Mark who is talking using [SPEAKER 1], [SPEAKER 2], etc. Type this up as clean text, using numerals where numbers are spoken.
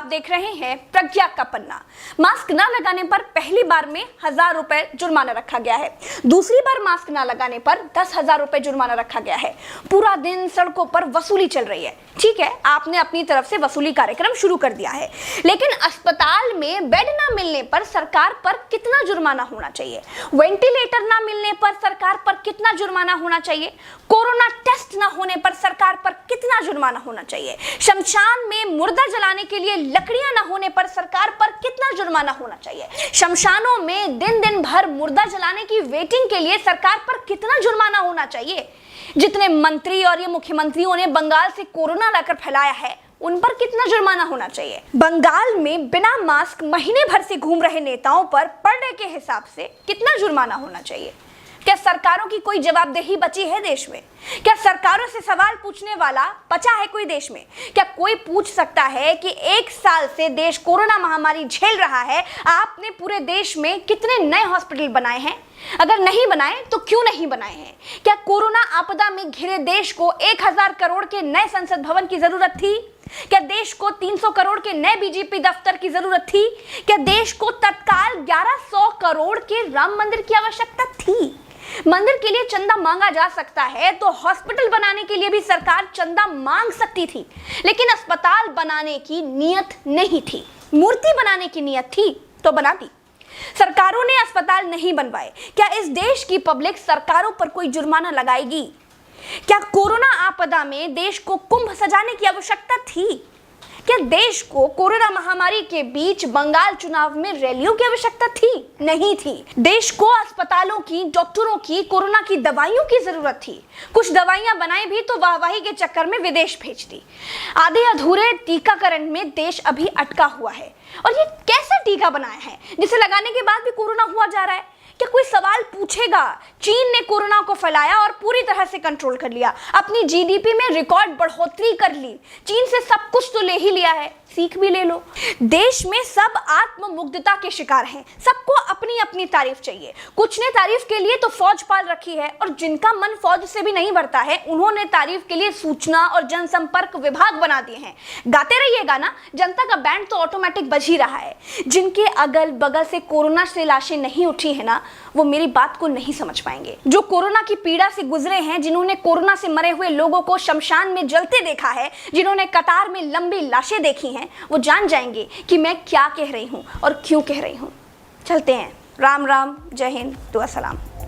[SPEAKER 1] देख रहे हैं प्रज्ञा का पन्ना। मास्क न लगाने पर पहली बार में 1000 रुपए जुर्माना रखा गया है। दूसरी बार मास्क न लगाने पर 10,000 रुपए जुर्माना रखा गया है। पूरा दिन सड़कों पर वसूली चल रही है। ठीक है, आपने अपनी तरफ से वसूली कार्यक्रम शुरू कर दिया है, लेकिन अस्पताल में बेड न मिलने पर सरकार पर कितना जुर्माना होना चाहिए? वेंटिलेटर न मिलने पर सरकार पर कितना जुर्माना होना चाहिए? कोरोना टेस्ट न होने पर सरकार पर कितना जुर्माना होना चाहिए? शमशान में मुर्दा जलाने के लिए लकड़ियां न होने पर सरकार पर कितना जुर्माना होना चाहिए? शमशानों में दिन दिन भर मुर्दा जलाने की वेटिंग के लिए सरकार पर कितना जुर्माना होना चाहिए? जितने मंत्री और ये मुख्यमंत्रियों ने बंगाल से कोरोना लाकर फैलाया है, उन पर कितना जुर्माना होना चाहिए? बंगाल में बिना मास्क महीने भर से घूम रहे नेताओं पर पर डे के हिसाब से कितना जुर्माना होना चाहिए? क्या सरकारों की कोई जवाबदेही बची है देश में? क्या सरकारों से सवाल पूछने वाला बचा है कोई देश में? क्या कोई पूछ सकता है कि 1 साल से देश कोरोना महामारी झेल रहा है, आपने पूरे देश में कितने नए हॉस्पिटल बनाए हैं? अगर नहीं बनाए तो क्यों नहीं बनाए हैं? क्या कोरोना आपदा में घिरे देश को 1000 करोड़ के नए संसद भवन की जरूरत थी? क्या देश को 300 करोड़ के नए बीजेपी दफ्तर की जरूरत थी? क्या देश को तत्काल 1100 करोड़ के राम मंदिर की आवश्यकता थी? मंदिर के लिए चंदा मांगा जा सकता है तो हॉस्पिटल बनाने के लिए भी सरकार चंदा मांग सकती थी, लेकिन अस्पताल बनाने की नियत नहीं थी। मूर्ति बनाने की नियत थी तो बना दी। सरकारों ने अस्पताल नहीं बनवाए। क्या इस देश की पब्लिक सरकारों पर कोई जुर्माना लगाएगी? क्या कोरोना आपदा में देश को कुंभ सजाने की आवश्यकता थी? क्या देश को कोरोना महामारी के बीच बंगाल चुनाव में रैलियों की आवश्यकता थी? नहीं थी। देश को अस्पतालों की, डॉक्टरों की, कोरोना की दवाइयों की जरूरत थी। कुछ दवाइयां बनाई भी तो वाहवाही के चक्कर में विदेश भेज दी। आधे अधूरे टीकाकरण में देश अभी अटका हुआ है। और ये कैसा टीका बनाया है जिसे लगाने के बाद भी कोरोना हुआ जा रहा है? क्या कोई सवाल पूछेगा? चीन ने कोरोना को फैलाया और पूरी तरह से कंट्रोल कर लिया। अपनी जीडीपी में रिकॉर्ड बढ़ोतरी कर ली। चीन से सब कुछ तो ले ही लिया है, सीख भी ले लो। देश में सब आत्ममुग्धता के शिकार हैं। सबको अपनी अपनी तारीफ चाहिए। कुछ ने तारीफ के लिए तो फौज पाल रखी है, और जिनका मन फौज से भी नहीं भरता है, उन्होंने तारीफ के लिए सूचना और जनसंपर्क विभाग बना दिए हैं। गाते रहिएगा ना, जनता का बैंड तो ऑटोमेटिक बज ही रहा है। जिनके अगल बगल से कोरोना से लाशें नहीं उठी है ना, वो मेरी बात को नहीं समझ पाएंगे। जो कोरोना की पीड़ा से गुजरे हैं, जिन्होंने कोरोना से मरे हुए लोगों को शमशान में जलते देखा है, जिन्होंने कतार में लंबी लाशें देखी हैं, वो जान जाएंगे कि मैं क्या कह रही हूं और क्यों कह रही हूं। चलते हैं। राम राम, जय हिंद, दुआ सलाम।